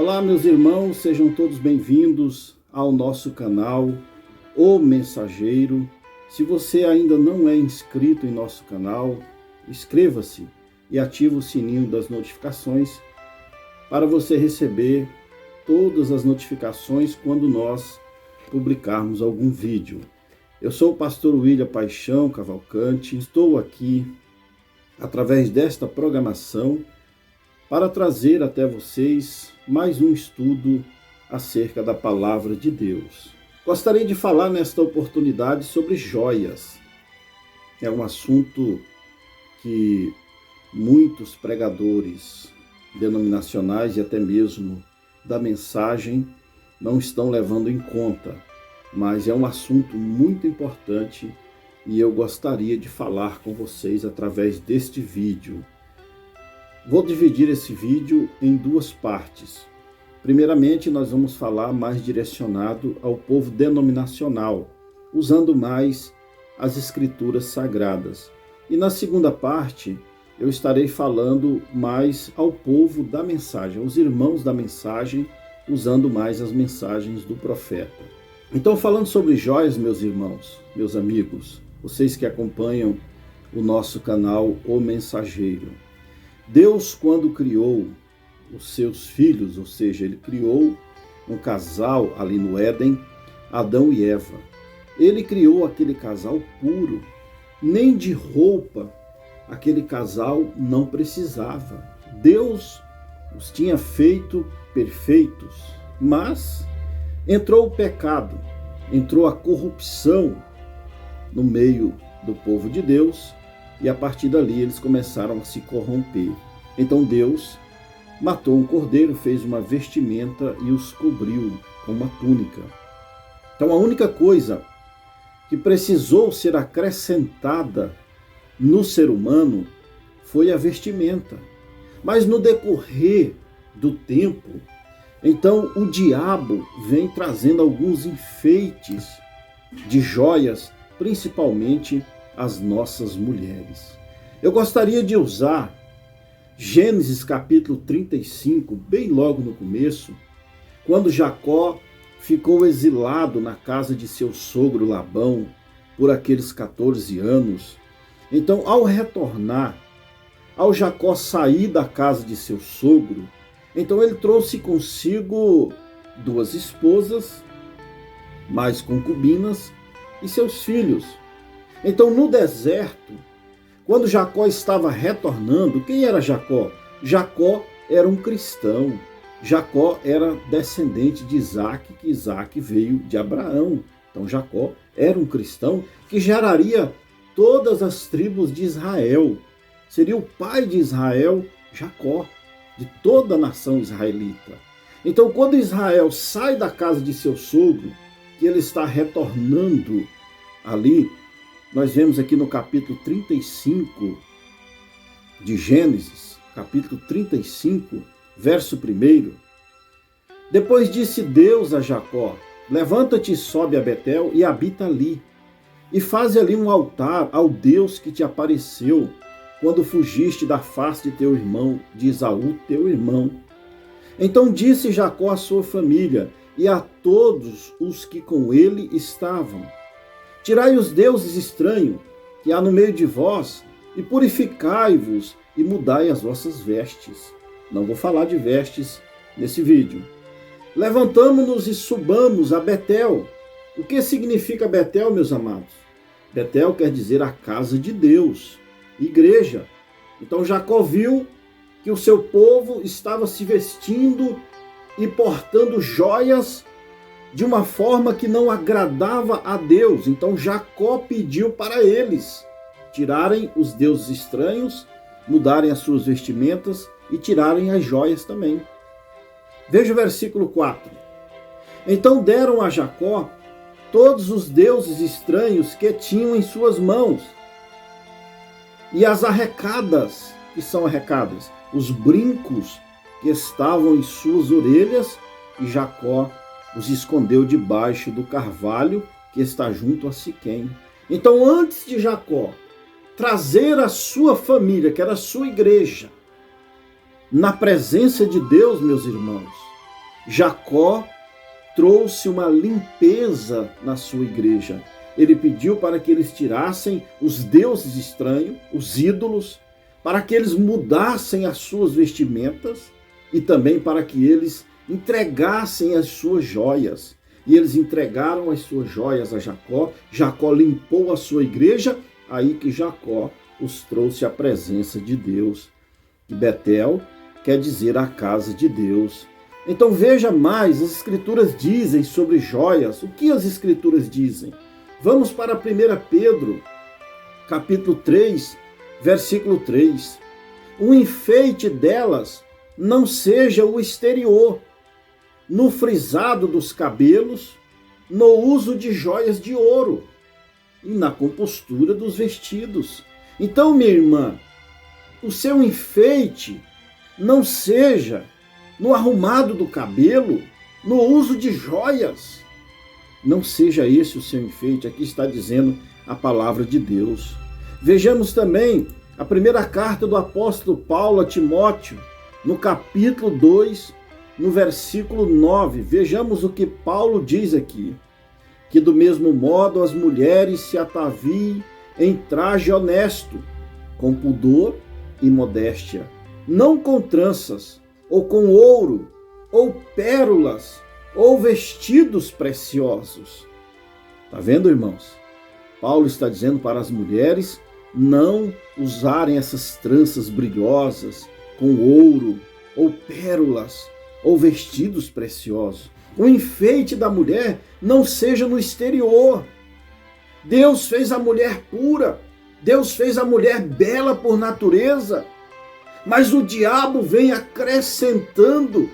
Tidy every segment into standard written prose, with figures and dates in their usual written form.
Olá, meus irmãos, sejam todos bem-vindos ao nosso canal, O Mensageiro. Se você ainda não é inscrito em nosso canal, inscreva-se e ative o sininho das notificações para você receber todas as notificações quando nós publicarmos algum vídeo. Eu sou o pastor William Paixão Cavalcante, estou aqui através desta programação para trazer até vocês mais um estudo acerca da Palavra de Deus. Gostaria de falar nesta oportunidade sobre joias. É um assunto que muitos pregadores denominacionais e até mesmo da mensagem não estão levando em conta, mas é um assunto muito importante e eu gostaria de falar com vocês através deste vídeo. Vou dividir esse vídeo em duas partes. Primeiramente, nós vamos falar mais direcionado ao povo denominacional, usando mais as escrituras sagradas. E na segunda parte, eu estarei falando mais ao povo da mensagem, aos irmãos da mensagem, usando mais as mensagens do profeta. Então, falando sobre joias, meus irmãos, meus amigos, vocês que acompanham o nosso canal O Mensageiro, Deus, quando criou os seus filhos, ou seja, ele criou um casal ali no Éden, Adão e Eva. Ele criou aquele casal puro, nem de roupa aquele casal não precisava. Deus os tinha feito perfeitos, mas entrou o pecado, entrou a corrupção no meio do povo de Deus, e a partir dali eles começaram a se corromper. Então Deus matou um cordeiro, fez uma vestimenta e os cobriu com uma túnica. Então a única coisa que precisou ser acrescentada no ser humano foi a vestimenta. Mas no decorrer do tempo, então o diabo vem trazendo alguns enfeites de joias, principalmente as nossas mulheres. Eu gostaria de usar Gênesis capítulo 35, bem logo no começo, quando Jacó ficou exilado na casa de seu sogro Labão por aqueles 14 anos. Então, ao retornar, ao Jacó sair da casa de seu sogro, então ele trouxe consigo 2 esposas, mais concubinas e seus filhos. Então, no deserto, quando Jacó estava retornando, quem era Jacó? Jacó era um cristão. Jacó era descendente de Isaac, que Isaac veio de Abraão. Então, Jacó era um cristão que geraria todas as tribos de Israel. Seria o pai de Israel, Jacó, de toda a nação israelita. Então, quando Israel sai da casa de seu sogro, que ele está retornando ali, nós vemos aqui no capítulo 35 de Gênesis, capítulo 35, verso 1. Depois disse Deus a Jacó: levanta-te e sobe a Betel e habita ali, e faze ali um altar ao Deus que te apareceu quando fugiste da face de teu irmão, de Esaú, teu irmão. Então disse Jacó à sua família e a todos os que com ele estavam: tirai os deuses estranhos que há no meio de vós, e purificai-vos, e mudai as vossas vestes. Não vou falar de vestes nesse vídeo. Levantamo-nos e subamos a Betel. O que significa Betel, meus amados? Betel quer dizer a casa de Deus, igreja. Então Jacó viu que o seu povo estava se vestindo e portando joias de uma forma que não agradava a Deus. Então Jacó pediu para eles tirarem os deuses estranhos, mudarem as suas vestimentas e tirarem as joias também. Veja o versículo 4. Então deram a Jacó todos os deuses estranhos que tinham em suas mãos, e as arrecadas, que são arrecadas, os brincos que estavam em suas orelhas, e Jacó os escondeu debaixo do carvalho que está junto a Siquém. Então, antes de Jacó trazer a sua família, que era a sua igreja, na presença de Deus, meus irmãos, Jacó trouxe uma limpeza na sua igreja. Ele pediu para que eles tirassem os deuses estranhos, os ídolos, para que eles mudassem as suas vestimentas e também para que eles entregassem as suas joias. E eles entregaram as suas joias a Jacó. Jacó limpou a sua igreja, aí que Jacó os trouxe à presença de Deus. E Betel quer dizer a casa de Deus. Então veja mais, as escrituras dizem sobre joias. O que as escrituras dizem? Vamos para 1 Pedro, capítulo 3, versículo 3. O enfeite delas não seja o exterior, no frisado dos cabelos, no uso de joias de ouro e na compostura dos vestidos. Então, minha irmã, o seu enfeite não seja no arrumado do cabelo, no uso de joias. Não seja esse o seu enfeite. Aqui está dizendo a palavra de Deus. Vejamos também a primeira carta do apóstolo Paulo a Timóteo, no capítulo 2, no versículo 9. Vejamos o que Paulo diz aqui. Que do mesmo modo as mulheres se ataviem em traje honesto, com pudor e modéstia, não com tranças, ou com ouro, ou pérolas, ou vestidos preciosos. Está vendo, irmãos? Paulo está dizendo para as mulheres não usarem essas tranças brilhosas com ouro, ou pérolas, ou vestidos preciosos. O enfeite da mulher não seja no exterior. Deus fez a mulher pura, Deus fez a mulher bela por natureza, mas o diabo vem acrescentando,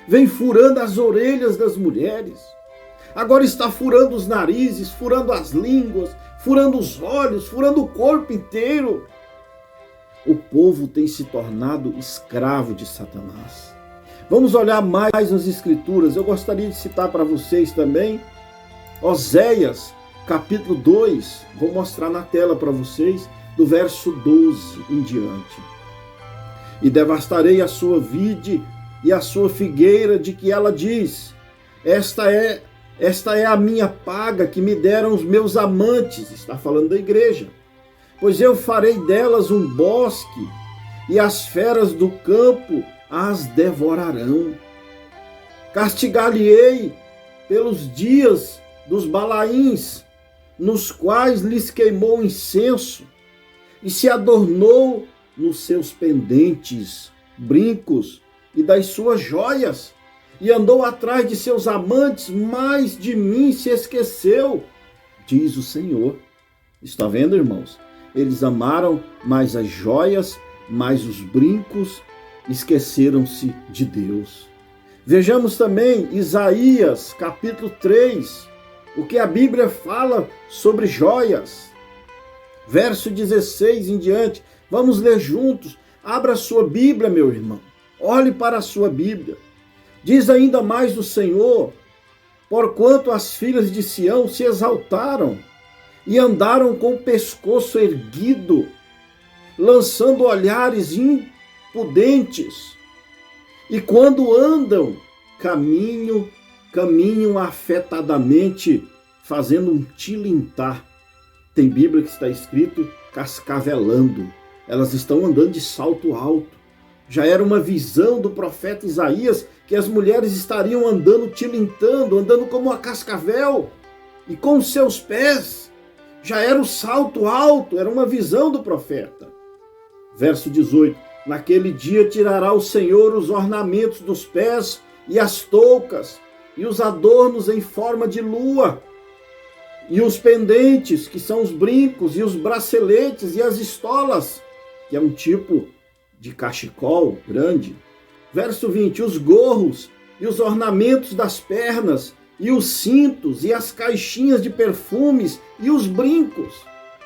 vem furando as orelhas das mulheres. Agora está furando os narizes, furando as línguas, furando os olhos, furando o corpo inteiro. O povo tem se tornado escravo de Satanás. Vamos olhar mais as escrituras. Eu gostaria de citar para vocês também Oséias, capítulo 2. Vou mostrar na tela para vocês, do verso 12 em diante. E devastarei a sua vide e a sua figueira, de que ela diz: esta é a minha paga que me deram os meus amantes. Está falando da igreja. Pois eu farei delas um bosque, e as feras do campo as devorarão. Castigar-lhe-ei pelos dias dos balaíns, nos quais lhes queimou incenso, e se adornou nos seus pendentes, brincos e das suas joias, e andou atrás de seus amantes, mas de mim se esqueceu, diz o Senhor. Está vendo, irmãos? Eles amaram mais as joias, mais os brincos, esqueceram-se de Deus. Vejamos também Isaías, capítulo 3, o que a Bíblia fala sobre joias. Verso 16 em diante. Vamos ler juntos. Abra a sua Bíblia, meu irmão. Olhe para a sua Bíblia. Diz ainda mais o Senhor: porquanto as filhas de Sião se exaltaram e andaram com o pescoço erguido, lançando olhares impudentes, e quando andam, caminham afetadamente, fazendo um tilintar. Tem Bíblia que está escrito cascavelando. Elas estão andando de salto alto. Já era uma visão do profeta Isaías que as mulheres estariam andando tilintando, andando como uma cascavel, e com os seus pés já era o salto alto, era uma visão do profeta. Verso 18: naquele dia tirará o Senhor os ornamentos dos pés e as toucas e os adornos em forma de lua, e os pendentes, que são os brincos, e os braceletes e as estolas, que é um tipo de cachecol grande. Verso 20: os gorros e os ornamentos das pernas, e os cintos, e as caixinhas de perfumes, e os brincos,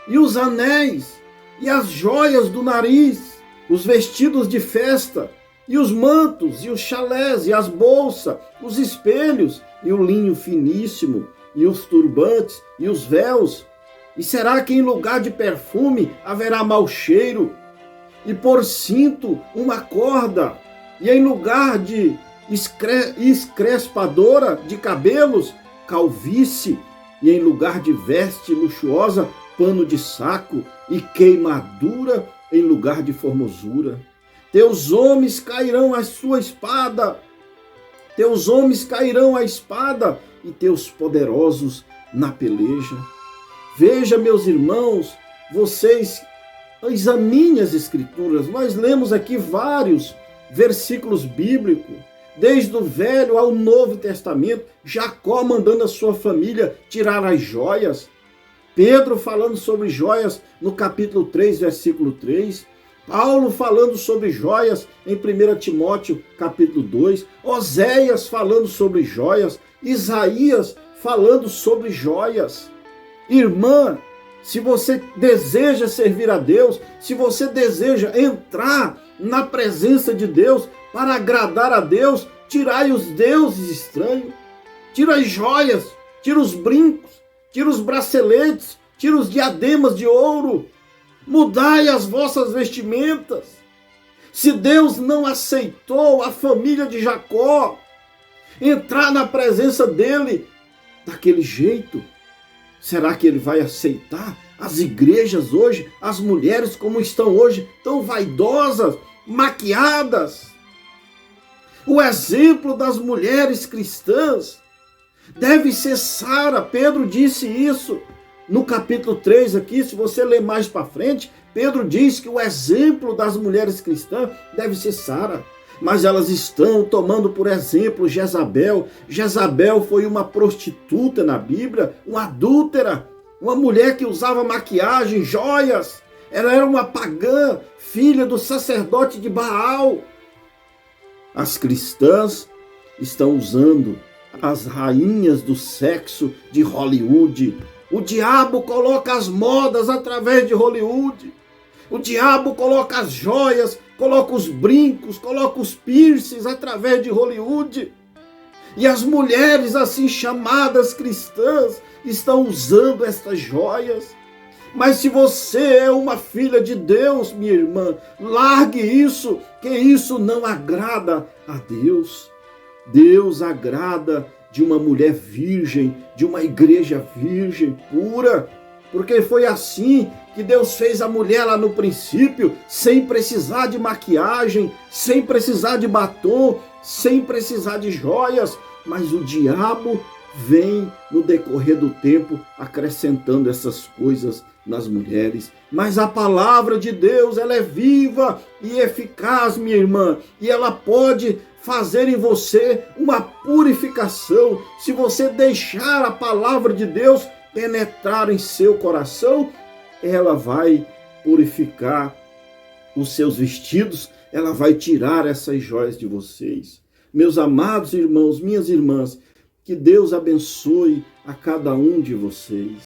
e os anéis, e as joias do nariz, os vestidos de festa, e os mantos, e os chalés, e as bolsas, os espelhos, e o linho finíssimo, e os turbantes, e os véus. E será que em lugar de perfume haverá mau cheiro? E por cinto uma corda, e em lugar de escrespadora de cabelos, calvície, e em lugar de veste luxuosa, pano de saco, e queimadura em lugar de formosura. Teus homens cairão à sua espada, teus homens cairão à espada, e teus poderosos na peleja. Veja, meus irmãos, vocês examinem as Escrituras. Nós lemos aqui vários versículos bíblicos, desde o Velho ao Novo Testamento, Jacó mandando a sua família tirar as joias, Pedro falando sobre joias no capítulo 3, versículo 3, Paulo falando sobre joias em 1 Timóteo capítulo 2, Oséias falando sobre joias, Isaías falando sobre joias. Irmã, se você deseja servir a Deus, se você deseja entrar na presença de Deus para agradar a Deus, tirai os deuses estranhos, tira as joias, tira os brincos, tira os braceletes, tira os diademas de ouro, mudai as vossas vestimentas. Se Deus não aceitou a família de Jacó entrar na presença dele daquele jeito, será que ele vai aceitar as igrejas hoje, as mulheres como estão hoje, tão vaidosas, maquiadas? O exemplo das mulheres cristãs deve ser Sara. Pedro disse isso no capítulo 3 aqui. Se você ler mais para frente, Pedro diz que o exemplo das mulheres cristãs deve ser Sara. Mas elas estão tomando por exemplo Jezabel. Jezabel foi uma prostituta na Bíblia, uma adúltera, uma mulher que usava maquiagem, joias. Ela era uma pagã, filha do sacerdote de Baal. As cristãs estão usando as rainhas do sexo de Hollywood. O diabo coloca as modas através de Hollywood. O diabo coloca as joias, coloca os brincos, coloca os piercings através de Hollywood. E as mulheres assim chamadas cristãs estão usando estas joias. Mas se você é uma filha de Deus, minha irmã, largue isso, que isso não agrada a Deus. Deus agrada de uma mulher virgem, de uma igreja virgem, pura. Porque foi assim que Deus fez a mulher lá no princípio, sem precisar de maquiagem, sem precisar de batom, sem precisar de joias. Mas o diabo vem no decorrer do tempo acrescentando essas coisas nas mulheres. Mas a palavra de Deus, ela é viva e eficaz, minha irmã, e ela pode fazer em você uma purificação. Se você deixar a palavra de Deus penetrar em seu coração, ela vai purificar os seus vestidos, ela vai tirar essas joias de vocês. Meus amados irmãos, minhas irmãs, que Deus abençoe a cada um de vocês.